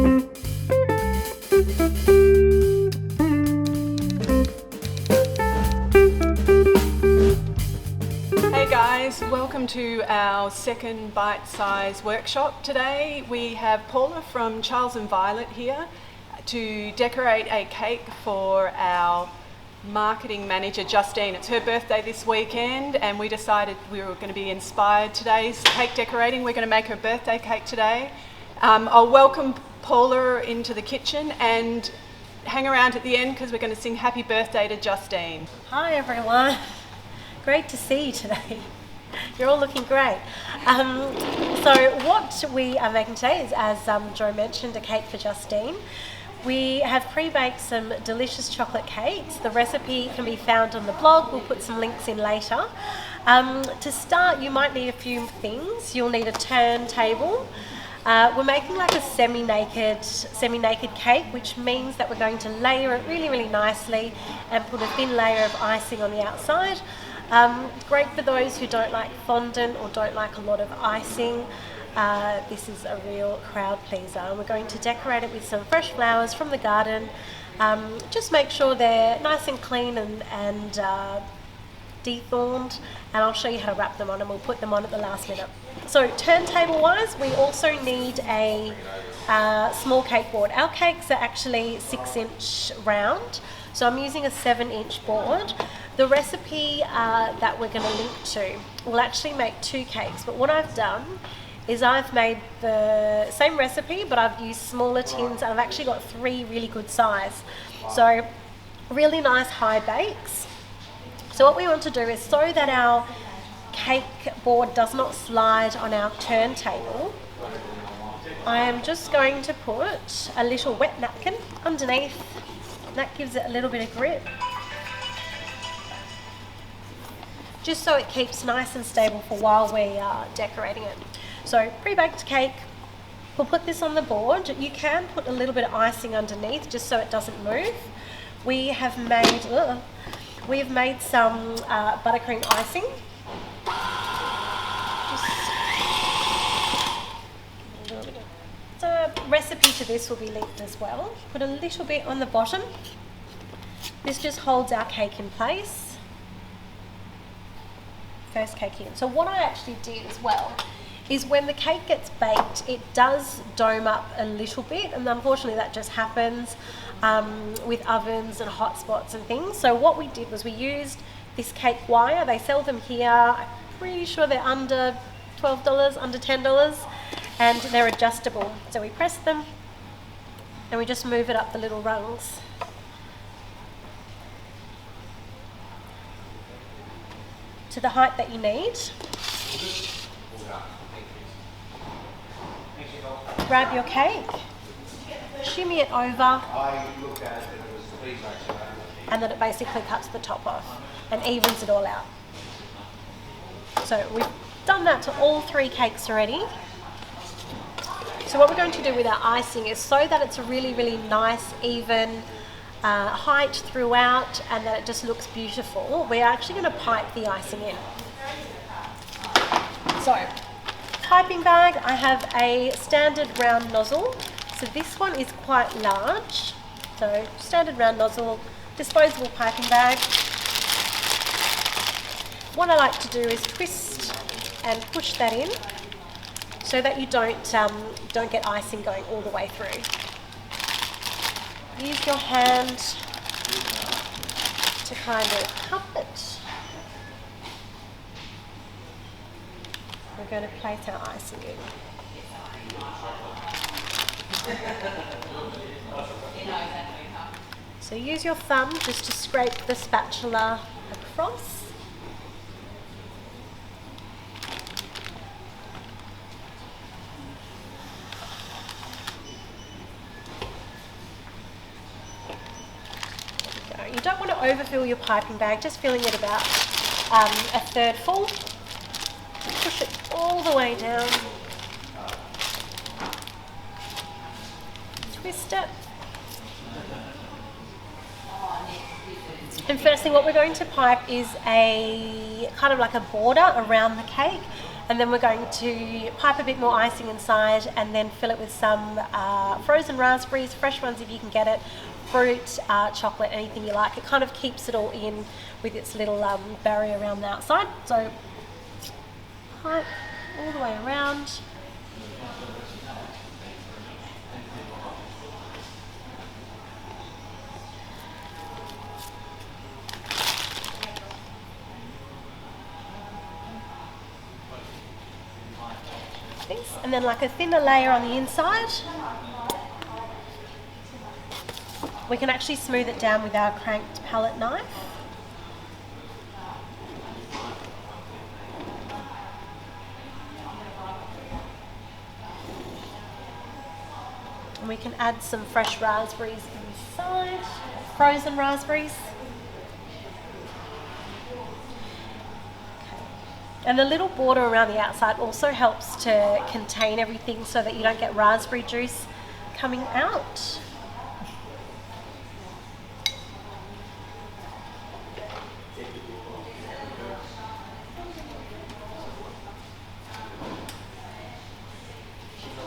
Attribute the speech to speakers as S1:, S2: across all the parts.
S1: Hey guys, welcome to our second bite-size workshop today. We have Paula from Charles and Violet here to decorate a cake for our marketing manager Justine. It's her birthday this weekend and we decided we were going to be inspired today's cake decorating. We're going to make her birthday cake today. I'll welcome Paula into the kitchen and hang around at the end because we're going to sing happy birthday to Justine.
S2: Hi everyone, great to see you today. You're all looking great. So what we are making today is, as Jo mentioned, a cake for Justine. We have pre-baked some delicious chocolate cakes. The recipe can be found on the blog. We'll put some links in later. To start, you might need a few things. You'll need a turntable. We're making like a semi-naked cake, which means that we're going to layer it really, really nicely and put a thin layer of icing on the outside. Great for those who don't like fondant or don't like a lot of icing. This is a real crowd pleaser. And we're going to decorate it with some fresh flowers from the garden. Just make sure they're nice and clean and dethorned, and I'll show you how to wrap them on, and we'll put them on at the last minute. So turntable wise, we also need a small cake board. Our cakes are actually 6-inch round, so I'm using a 7-inch board. The recipe that we're going to link to will actually make 2 cakes, but what I've done is I've made the same recipe, but I've used smaller tins, and I've actually got 3 really good size. So really nice high bakes. So what we want to do is, so that our cake board does not slide on our turntable, I am just going to put a little wet napkin underneath. That gives it a little bit of grip, just so it keeps nice and stable for while we are decorating it. So So cake, we'll put this on the board. You can put a little bit of icing underneath just so it doesn't move. We have made some buttercream icing. The recipe to this will be linked as well. Put a little bit on the bottom. This just holds our cake in place. First cake in. So what I actually did as well is, when the cake gets baked, it does dome up a little bit, and unfortunately that just happens with ovens and hot spots and things. So what we did was we used this cake wire. They sell them here. I'm pretty sure they're under $12, under $10, and they're adjustable. So we press them and we just move it up the little rungs. To the height that you need. Grab your cake, shimmy it over, and then it basically cuts the top off and evens it all out. So we've done that to all 3 cakes already. So what we're going to do with our icing is, so that it's a really, really nice, even height throughout, and that it just looks beautiful, we're actually going to pipe the icing in. So, piping bag, I have a standard round nozzle. So this one is quite large. So standard round nozzle, disposable piping bag. What I like to do is twist and push that in, so that you don't get icing going all the way through. Use your hand to kind of cup it. We're going to place our icing in. So use your thumb just to scrape the spatula across. You don't want to overfill your piping bag, just filling it about a third full. Push it all the way down. Twist it. And firstly, what we're going to pipe is a kind of like a border around the cake, And then we're going to pipe a bit more icing inside and then fill it with some frozen raspberries, fresh ones if you can get it, fruit, chocolate, anything you like. It kind of keeps it all in with its little barrier around the outside. So pipe all the way around. And then like a thinner layer on the inside. We can actually smooth it down with our cranked palette knife. And we can add some fresh raspberries inside, frozen raspberries. And the little border around the outside also helps to contain everything so that you don't get raspberry juice coming out.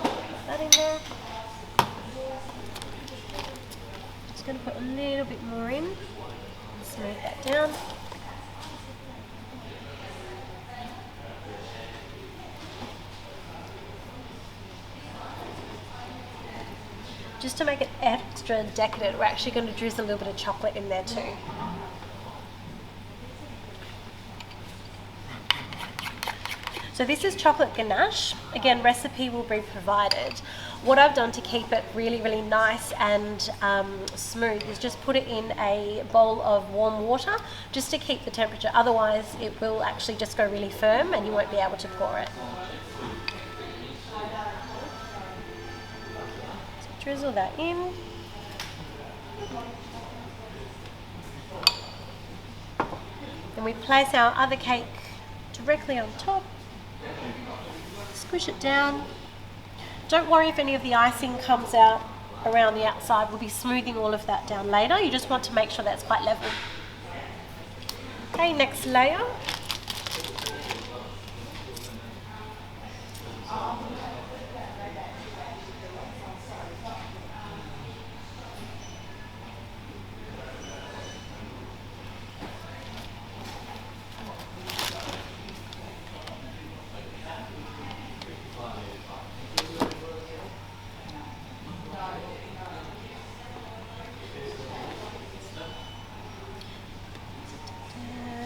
S2: Put that in there. Just going to put a little bit more in, smooth that down. Just to make it extra decadent, we're actually going to drizzle a little bit of chocolate in there too. So this is chocolate ganache. Again, recipe will be provided. What I've done to keep it really, really nice and smooth is just put it in a bowl of warm water just to keep the temperature. Otherwise, it will actually just go really firm and you won't be able to pour it. Drizzle that in. Then we place our other cake directly on top. Squish it down. Don't worry if any of the icing comes out around the outside. We'll be smoothing all of that down later. You just want to make sure that's quite level. Okay, next layer.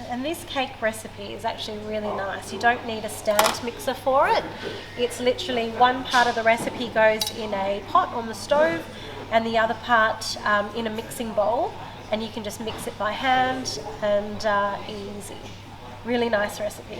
S2: And this cake recipe is actually really nice. You don't need a stand mixer for it. It's literally one part of the recipe goes in a pot on the stove and the other part in a mixing bowl, and you can just mix it by hand and easy. Really nice recipe.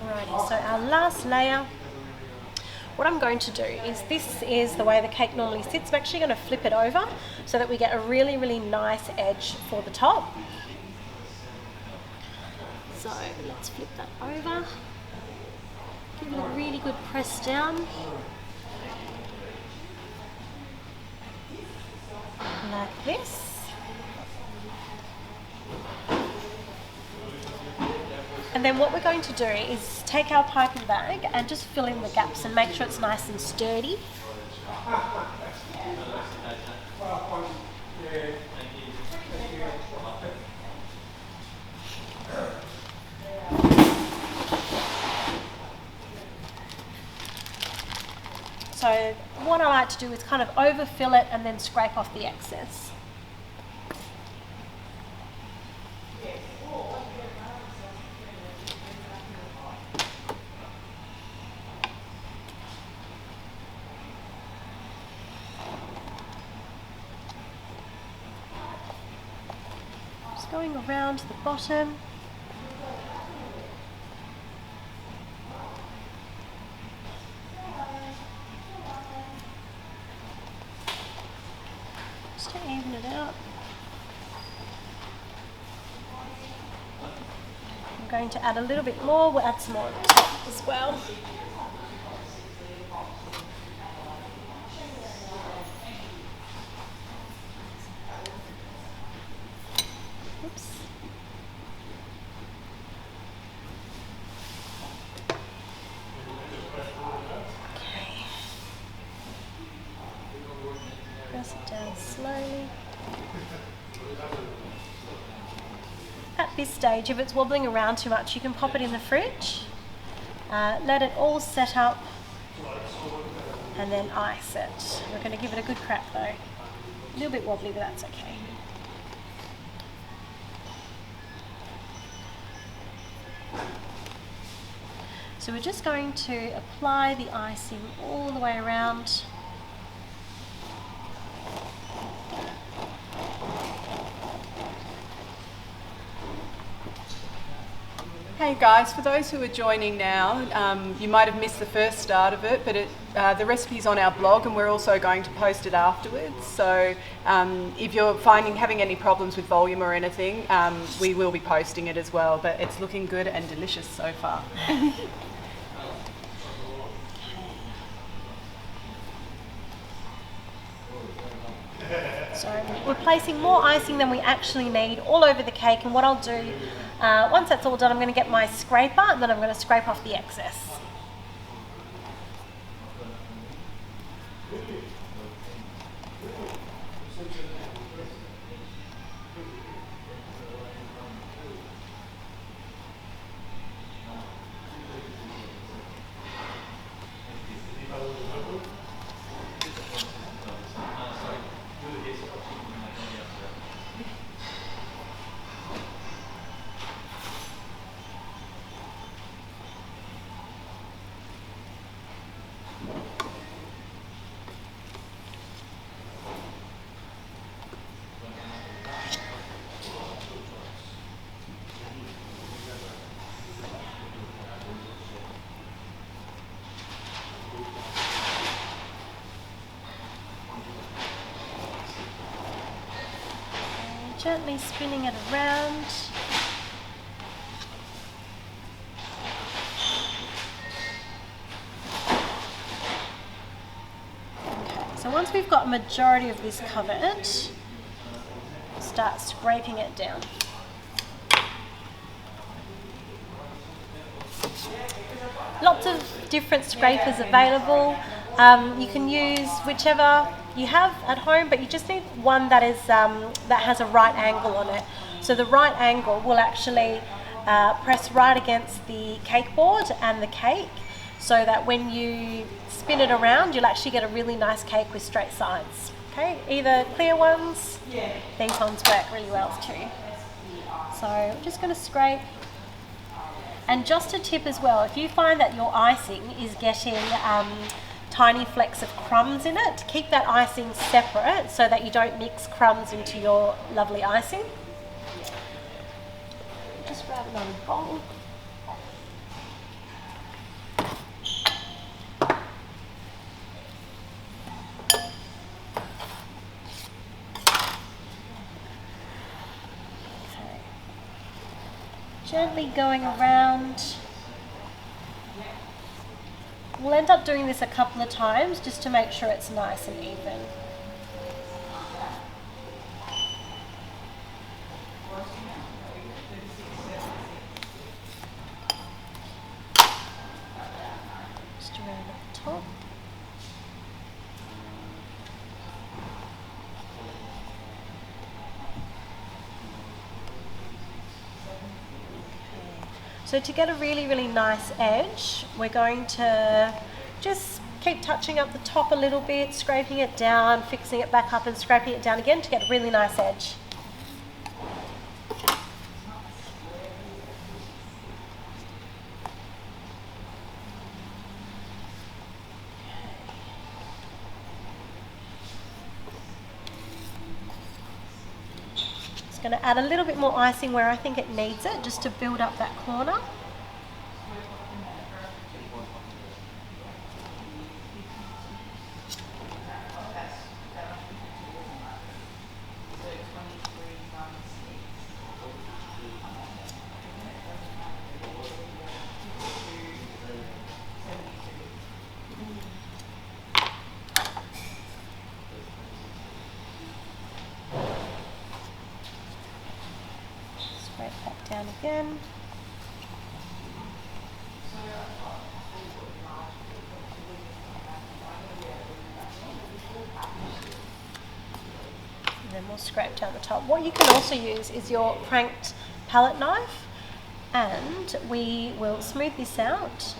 S2: Alrighty, so our last layer, what I'm going to do is, this is the way the cake normally sits. I'm actually going to flip it over so that we get a really, really nice edge for the top. So let's flip that over. Give it a really good press down. Like this. And then what we're going to do is take our piping bag and just fill in the gaps and make sure it's nice and sturdy. So what I like to do is kind of overfill it and then scrape off the excess. Just going around the bottom. Just to even it out. I'm going to add a little bit more. We'll add some more on the top as well. Oops. Okay. Press it down slowly. At this stage, if it's wobbling around too much, you can pop it in the fridge, let it all set up, and then ice it. We're going to give it a good crack though. A little bit wobbly, but that's okay. So we're just going to apply the icing all the way around.
S1: Hey guys, for those who are joining now, you might have missed the first start of it, but the recipe's on our blog and we're also going to post it afterwards. So if you're having any problems with volume or anything, we will be posting it as well, but it's looking good and delicious so far.
S2: So we're placing more icing than we actually need all over the cake, and what I'll do, once that's all done, I'm going to get my scraper and then I'm going to scrape off the excess. Gently spinning it around. Okay, so once we've got a majority of this covered, start scraping it down. Lots of different scrapers available. You can use whichever you have at home, but you just need one that is that has a right angle on it. So the right angle will actually press right against the cake board and the cake, so that when you spin it around, you'll actually get a really nice cake with straight sides. Okay, either clear ones, these ones work really well too. So I'm just going to scrape. And just a tip as well, if you find that your icing is getting tiny flecks of crumbs in it, keep that icing separate so that you don't mix crumbs into your lovely icing. Just grab another bowl. Okay. Gently going around. We'll end up doing this a couple of times just to make sure it's nice and even. Just around at the top. So to get a really, really nice edge, we're going to just keep touching up the top a little bit, scraping it down, fixing it back up and scraping it down again to get a really nice edge. Going to add a little bit more icing where I think it needs it, just to build up that corner. again. And then we'll scrape down the top. What you can also use is your cranked palette knife, and we will smooth this out.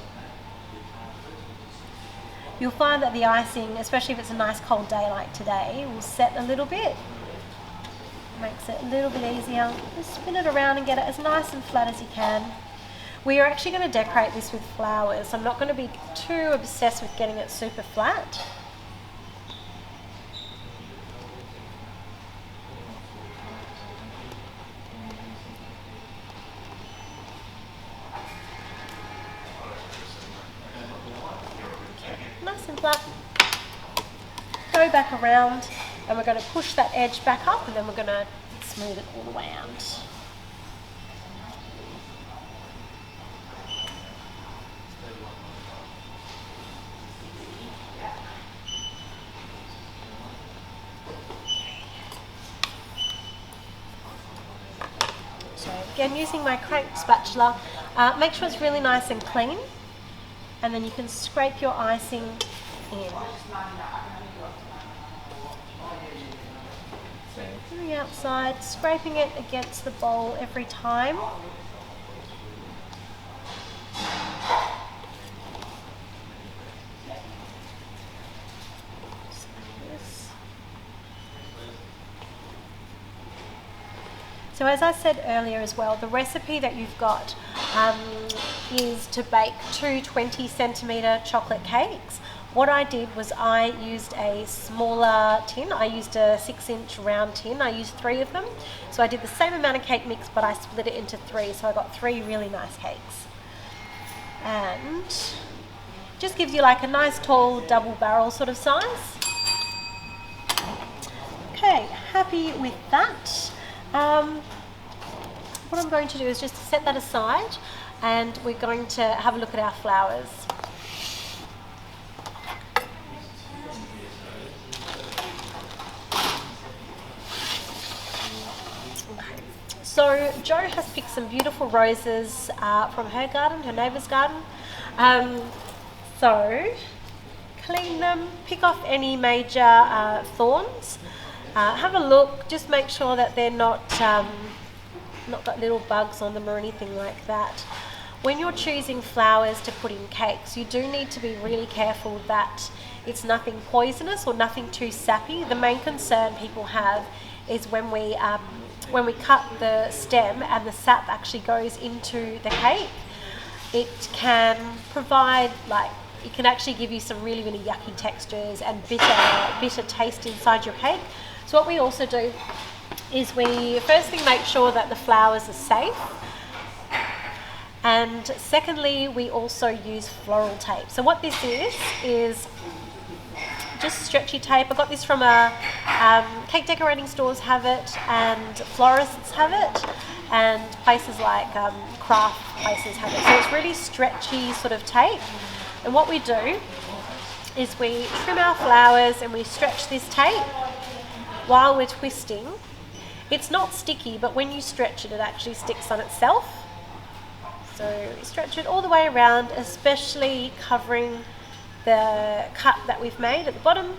S2: You'll find that the icing, especially if it's a nice cold day like today, will set a little bit. Makes it a little bit easier. Just spin it around and get it as nice and flat as you can. We are actually going to decorate this with flowers. I'm not going to be too obsessed with getting it super flat. Nice and flat. Go back around, and we're going to push that edge back up, and then we're going to smooth it all the way out. So again, using my cranked spatula, make sure it's really nice and clean, and then you can scrape your icing in. So from the outside, scraping it against the bowl every time. Just like this. So as I said earlier as well, the recipe that you've got is to bake 2 20-centimetre chocolate cakes. What I did was I used a smaller tin. I used a 6-inch round tin. I used 3 of them. So I did the same amount of cake mix, but I split it into 3. So I got 3 really nice cakes. And just gives you like a nice tall double barrel sort of size. Okay, happy with that. What I'm going to do is just set that aside, and we're going to have a look at our flowers. So Jo has picked some beautiful roses from her garden, her neighbour's garden. So clean them, pick off any major thorns. Have a look, just make sure that they're not got little bugs on them or anything like that. When you're choosing flowers to put in cakes, you do need to be really careful that it's nothing poisonous or nothing too sappy. The main concern people have is when we cut the stem and the sap actually goes into the cake, it can provide it can actually give you some really, really yucky textures and bitter taste inside your cake. So what we also do is we first thing make sure that the flowers are safe, and secondly we also use floral tape. So what this is just stretchy tape. I got this from cake decorating stores have it, and florists have it, and places like craft places have it. So it's really stretchy sort of tape. And what we do is we trim our flowers and we stretch this tape while we're twisting. It's not sticky, but when you stretch it, it actually sticks on itself. So you stretch it all the way around, especially covering the cut that we've made at the bottom.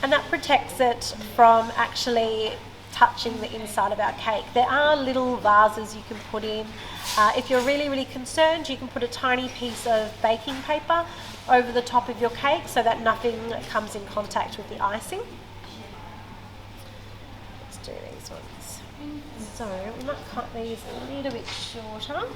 S2: And that protects it from actually touching the inside of our cake. There are little vases you can put in. If you're really, really concerned, you can put a tiny piece of baking paper over the top of your cake so that nothing comes in contact with the icing. Let's do these ones. So we might cut these a little bit shorter.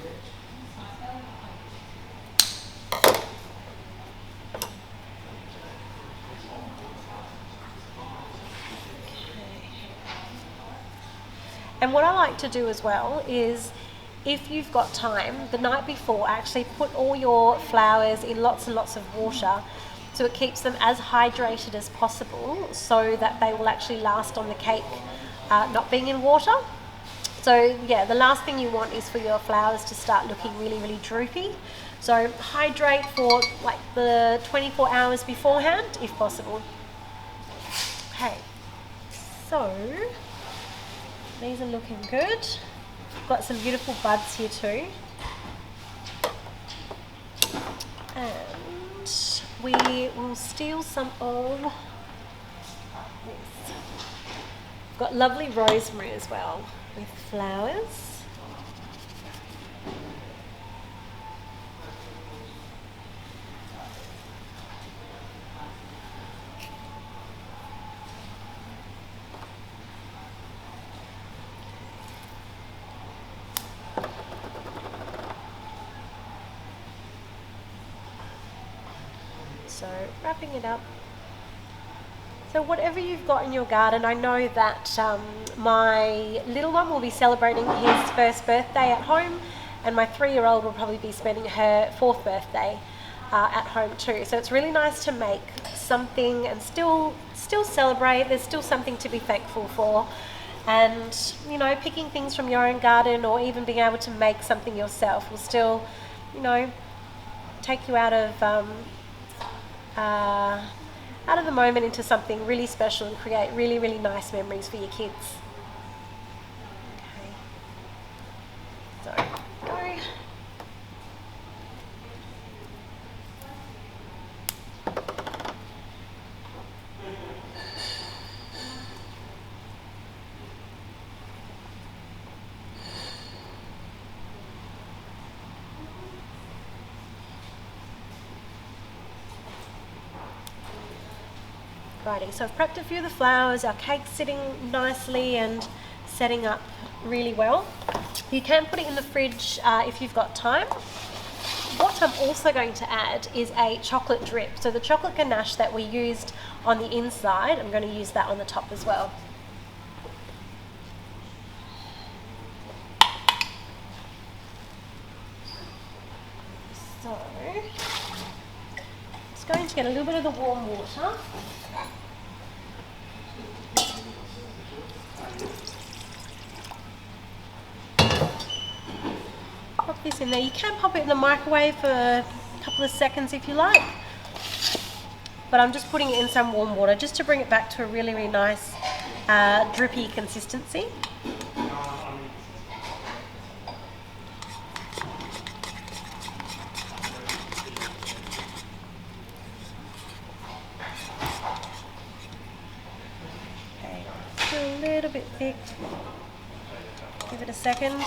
S2: And what I like to do as well is, if you've got time, the night before, actually put all your flowers in lots and lots of water so it keeps them as hydrated as possible so that they will actually last on the cake, not being in water. So yeah, the last thing you want is for your flowers to start looking really, really droopy. So hydrate for like the 24 hours beforehand if possible. Okay, so These are looking good. Got some beautiful buds here too. And we will steal some of this. Got lovely rosemary as well with flowers. So wrapping it up. So whatever you've got in your garden, I know that my little one will be celebrating his first birthday at home, and my 3-year-old will probably be spending her 4th birthday at home too. So it's really nice to make something and still celebrate. There's still something to be thankful for. And, you know, picking things from your own garden or even being able to make something yourself will still, you know, take you out of the moment into something really special and create really, really nice memories for your kids. Okay. So, go. Righty, so I've prepped a few of the flowers, our cake's sitting nicely and setting up really well. You can put it in the fridge if you've got time. What I'm also going to add is a chocolate drip. So the chocolate ganache that we used on the inside, I'm going to use that on the top as well. So, just going to get a little bit of the warm water. Pop this in there. You can pop it in the microwave for a couple of seconds if you like, but I'm just putting it in some warm water just to bring it back to a really, really nice drippy consistency. Okay, still a little bit thick. Give it a second.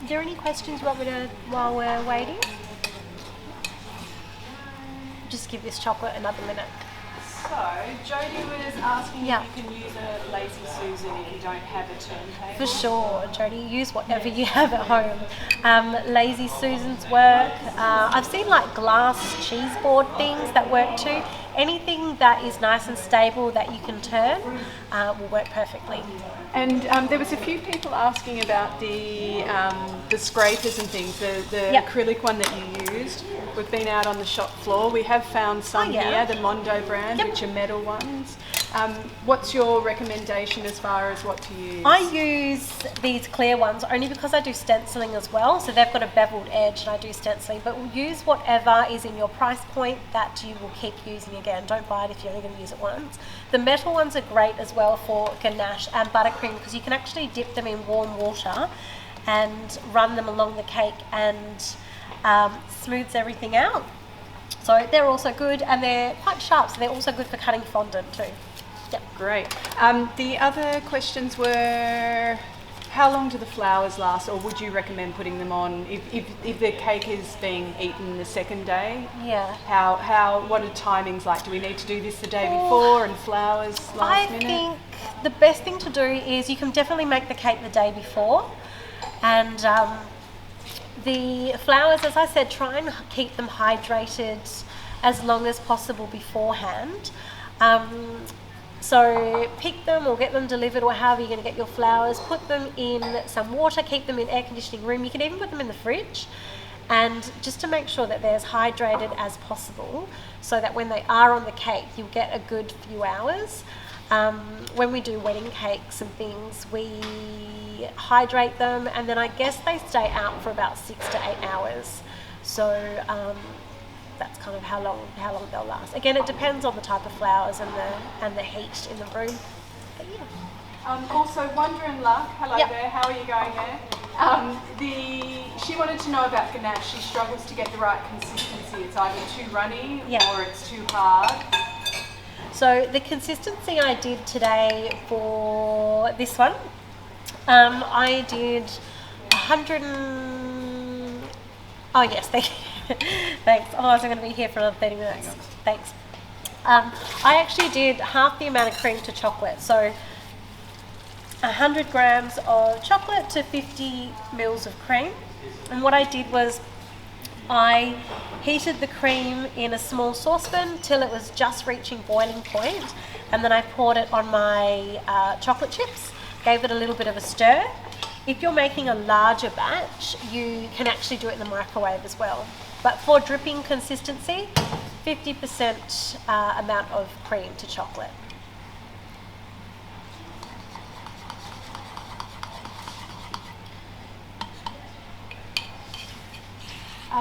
S2: Is there any questions you want me to, while we're waiting? Just give this chocolate another minute.
S1: So, Jodie was asking
S2: Yeah.
S1: if you can use a lazy Susan if you don't have a turntable.
S2: For sure, Jodie, use whatever you have at home. Lazy Susans work. I've seen like glass cheese board things that work too. Anything that is nice and stable that you can turn will work perfectly.
S1: And there was a few people asking about the scrapers and things, the
S2: Yep.
S1: acrylic one that you used. We've been out on the shop floor. We have found some
S2: yeah.
S1: here, the Mondo brand,
S2: Yep.
S1: which are metal ones. What's your recommendation as far as what to use?
S2: I use these clear ones only because I do stenciling as well, so they've got a beveled edge and I do stenciling, but use whatever is in your price point that you will keep using again. Don't buy it if you're only going to use it once. The metal ones are great as well for ganache and buttercream because you can actually dip them in warm water and run them along the cake and smooths everything out. So they're also good and they're quite sharp, so they're also good for cutting fondant too. Yep.
S1: Great. The other questions were, how long do the flowers last, or would you recommend putting them on if the cake is being eaten the second day?
S2: Yeah.
S1: What are timings like? Do we need to do this the day before and flowers last minute?
S2: I think the best thing to do is you can definitely make the cake the day before, and the flowers, as I said, try and keep them hydrated as long as possible beforehand. So pick them or get them delivered or however you're going to get your flowers, put them in some water, keep them in air conditioning room. You can even put them in the fridge and just to make sure that they're as hydrated as possible so that when they are on the cake you'll get a good few hours. When we do wedding cakes and things, we hydrate them, and then I guess they stay out for about 6 to 8 hours. So that's kind of how long they'll last. Again, it depends on the type of flowers and the heat in the room. But yeah.
S1: Also, Wonder and Luck, hello
S2: Yep.
S1: there, how are you going there? She wanted to know about ganache. She struggles to get the right consistency. It's either too runny or it's too hard.
S2: So the consistency I did today for this one, I did 100 and... Oh yes, thank you. Thanks. Otherwise I'm going to be here for another 30 minutes. Thanks. I actually did half the amount of cream to chocolate. So 100 grams of chocolate to 50 mils of cream. And what I did was I heated the cream in a small saucepan till it was just reaching boiling point, and then I poured it on my chocolate chips, gave it a little bit of a stir. If you're making a larger batch, you can actually do it in the microwave as well. But for dripping consistency, 50% amount of cream to chocolate.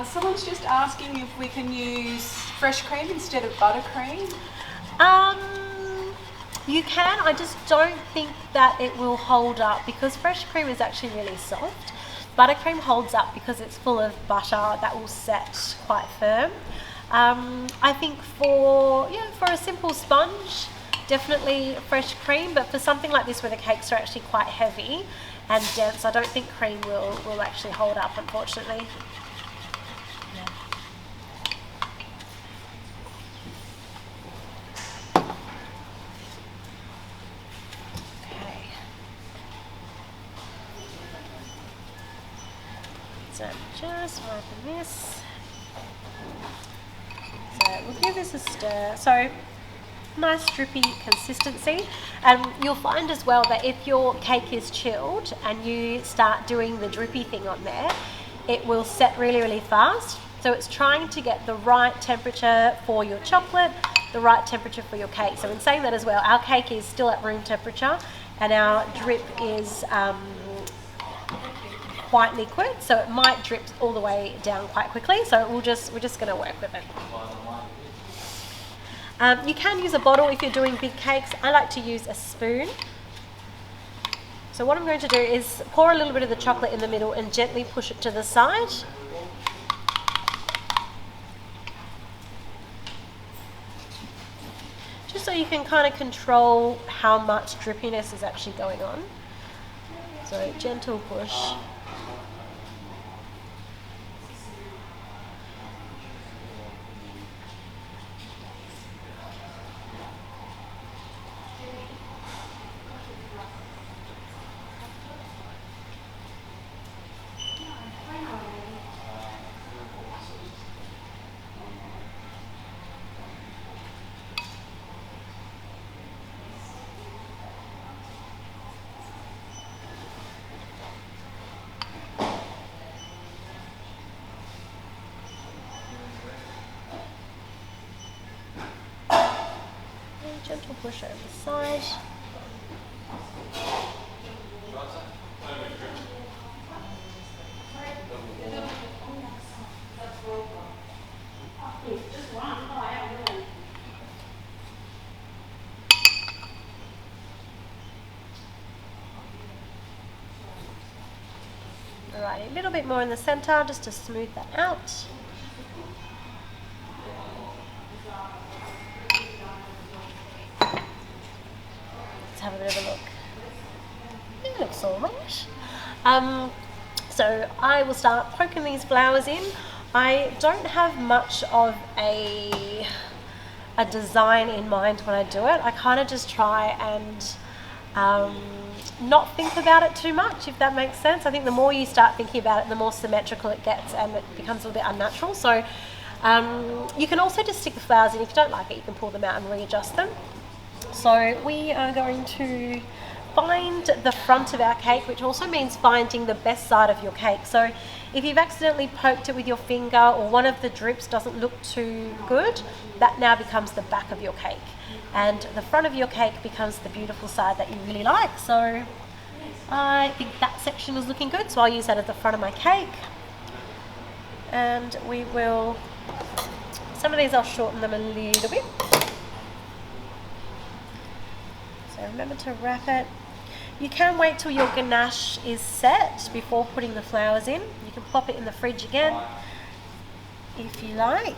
S1: Someone's just asking if we can use fresh cream instead of buttercream.
S2: You can, I just don't think that it will hold up because fresh cream is actually really soft. Buttercream holds up because it's full of butter that will set quite firm. I think for a simple sponge, definitely fresh cream, but for something like this where the cakes are actually quite heavy and dense, I don't think cream will actually hold up, unfortunately. So just wiping this. So we'll give this a stir. So nice drippy consistency. And you'll find as well that if your cake is chilled and you start doing the drippy thing on there, it will set really, really fast. So it's trying to get the right temperature for your chocolate, the right temperature for your cake. So in saying that as well, our cake is still at room temperature and our drip is quite liquid, so it might drip all the way down quite quickly. So we're just going to work with it. You can use a bottle if you're doing big cakes. I like to use a spoon. So what I'm going to do is pour a little bit of the chocolate in the middle and gently push it to the side. Just so you can kind of control how much drippiness is actually going on. So gentle push. Gentle push over the side. Alright, a little bit more in the center just to smooth that out. Have a bit of a look. It looks alright. So I will start poking these flowers in. I don't have much of a design in mind when I do it. I kind of just try and not think about it too much, if that makes sense. I think the more you start thinking about it, the more symmetrical it gets and it becomes a little bit unnatural. So you can also just stick the flowers in. If you don't like it, you can pull them out and readjust them. So we are going to find the front of our cake, which also means finding the best side of your cake. So if you've accidentally poked it with your finger or one of the drips doesn't look too good, that now becomes the back of your cake. And the front of your cake becomes the beautiful side that you really like. So I think that section is looking good, so I'll use that at the front of my cake. And we will, some of these I'll shorten them a little bit. So remember to wrap it. You can wait till your ganache is set before putting the flowers in. You can pop it in the fridge again if you like.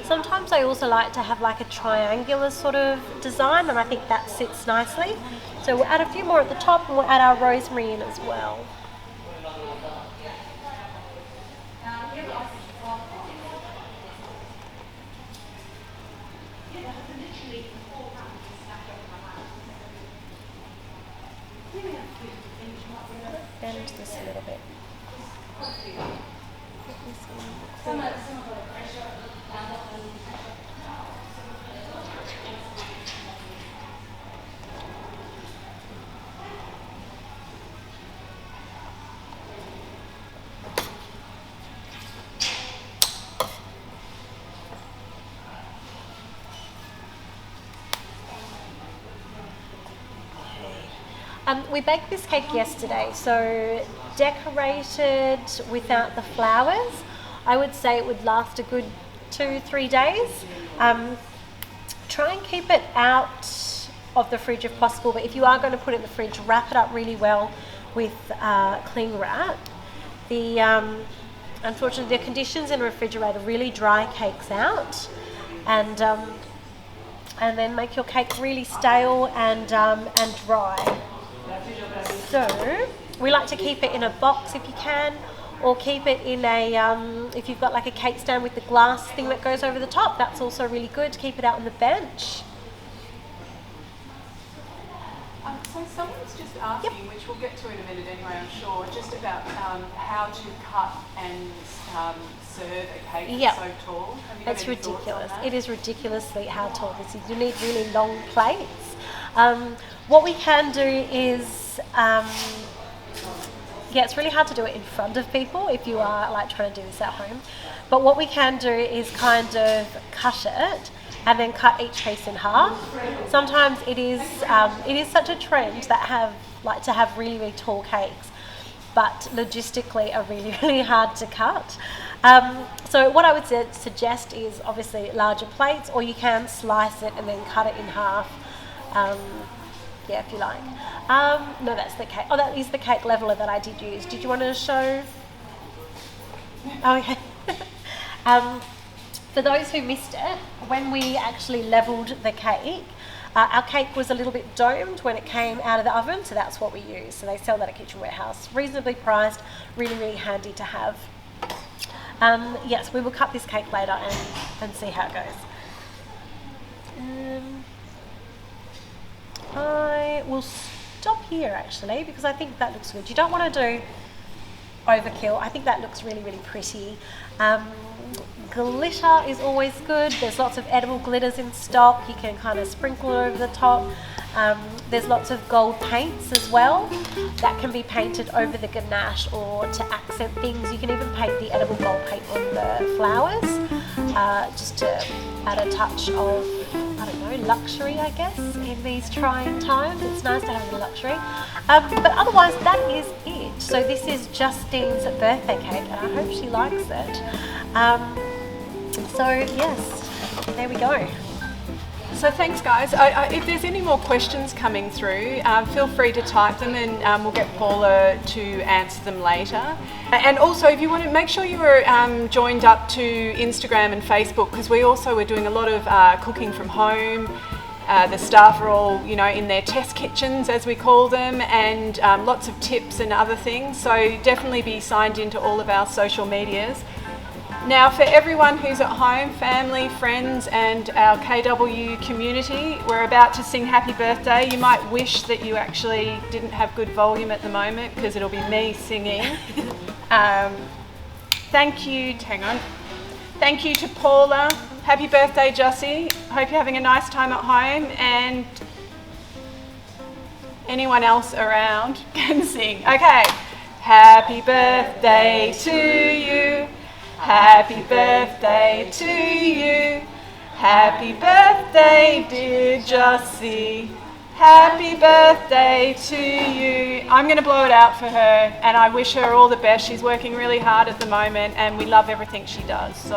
S2: Sometimes I also like to have like a triangular sort of design, and I think that sits nicely. So we'll add a few more at the top and we'll add our rosemary in as well. Bend this a little bit. We baked this cake yesterday, so decorated without the flowers, I would say it would last a good 2-3 days. Try and keep it out of the fridge if possible, but if you are going to put it in the fridge, wrap it up really well with cling wrap. Unfortunately, the conditions in a refrigerator really dry cakes out, and then make your cake really stale and dry. So we like to keep it in a box if you can, or keep it in a, if you've got like a cake stand with the glass thing that goes over the top, that's also really good to keep it out on the bench.
S1: So someone's just asking, which we'll get to in a minute anyway, I'm sure, just about how to cut and serve a cake that's so tall. Have you got
S2: It's
S1: any thoughts on
S2: ridiculous.
S1: that?
S2: It is ridiculously how tall this is. You need really long plates. What we can do is, it's really hard to do it in front of people if you are like trying to do this at home. But what we can do is kind of cut it and then cut each piece in half. Sometimes it is such a trend that to have really, really tall cakes, but logistically are really, really hard to cut. So what I would suggest is obviously larger plates, or you can slice it and then cut it in half. If you like. No, that's the cake. Oh, that is the cake leveler that I did use. Did you want to show? Oh, okay. For those who missed it, when we actually leveled the cake, our cake was a little bit domed when it came out of the oven, so that's what we used. So they sell that at Kitchen Warehouse. Reasonably priced, really, really handy to have. Yes, we will cut this cake later and see how it goes. I will stop here actually, because I think that looks good. You don't want to do overkill. I think that looks really, really pretty. Glitter is always good. There's lots of edible glitters in stock. You can kind of sprinkle it over the top. There's lots of gold paints as well that can be painted over the ganache or to accent things. You can even paint the edible gold paint on the flowers just to add a touch of, I don't know, luxury, I guess, in these trying times. It's nice to have a bit of luxury. But otherwise, that is it. So this is Justine's birthday cake, and I hope she likes it. So yes, there we go.
S1: So thanks guys. If there's any more questions coming through, feel free to type them and we'll get Paula to answer them later. And also if you want to make sure you are joined up to Instagram and Facebook, because we also are doing a lot of cooking from home. The staff are all, you know, in their test kitchens as we call them, and lots of tips and other things. So definitely be signed into all of our social medias. Now for everyone who's at home, family, friends and our KW community, we're about to sing happy birthday. You might wish that you actually didn't have good volume at the moment because it'll be me singing. Thank you, hang on. Thank you to Paula. Happy birthday, Jussie. Hope you're having a nice time at home, and anyone else around can sing. Okay, happy birthday to you. Happy birthday to you. Happy birthday, dear Jussie. Happy birthday to you. I'm going to blow it out for her, and I wish her all the best. She's working really hard at the moment and we love everything she does. So